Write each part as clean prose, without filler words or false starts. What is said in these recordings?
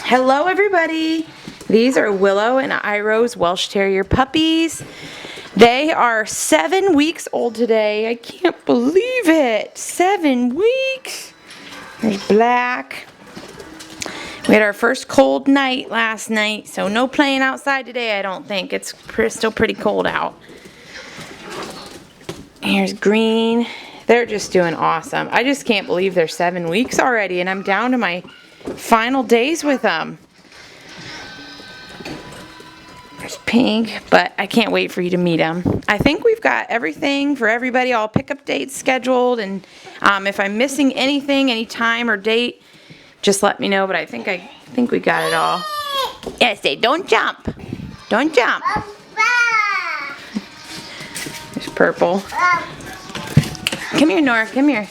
Hello everybody. These are Willow and Iroh's Welsh Terrier puppies. They are 7 weeks old today. I can't believe it. 7 weeks. There's Black. We had our first cold night last night, so no playing outside today, I don't think. It's still pretty cold out. Here's Green. They're just doing awesome. I just can't believe they're 7 weeks already, and I'm down to my final days with them. There's Pink, but I can't wait for you to meet them. I think we've got everything for everybody, all pickup dates scheduled, and if I'm missing anything, any time or date, just let me know, but I think we got it all. Yeah, say don't jump. Don't jump. There's Purple. Come here, Nora, come here.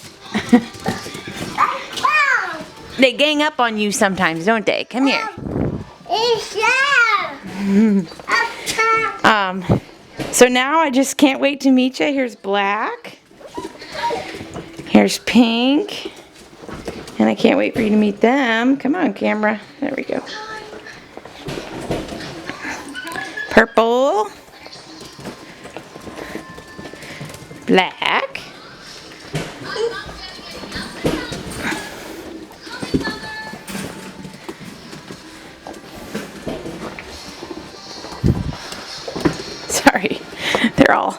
They gang up on you sometimes, don't they? Come here. So now I just can't wait to meet you. Here's Black. Here's Pink. And I can't wait for you to meet them. Come on, camera. There we go. Purple. Black. Sorry, they're all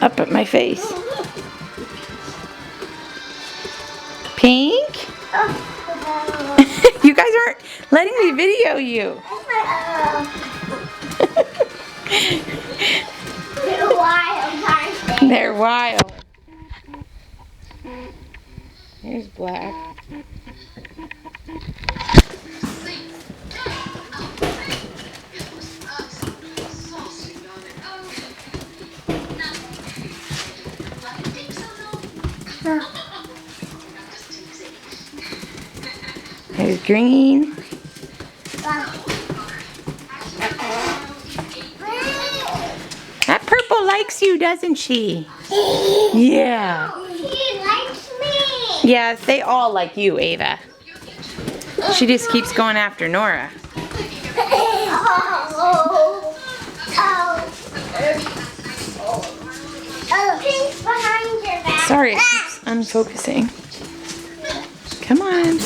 up at my face. Pink? You guys aren't letting me video you. They're wild, aren't they? They're wild. Here's Black. There's Green. That Purple likes you, doesn't she? Yeah. She likes me. Yeah, they all like you, Ava. She just keeps going after Nora. Pink's behind your back. Sorry, it keeps unfocusing. Come on.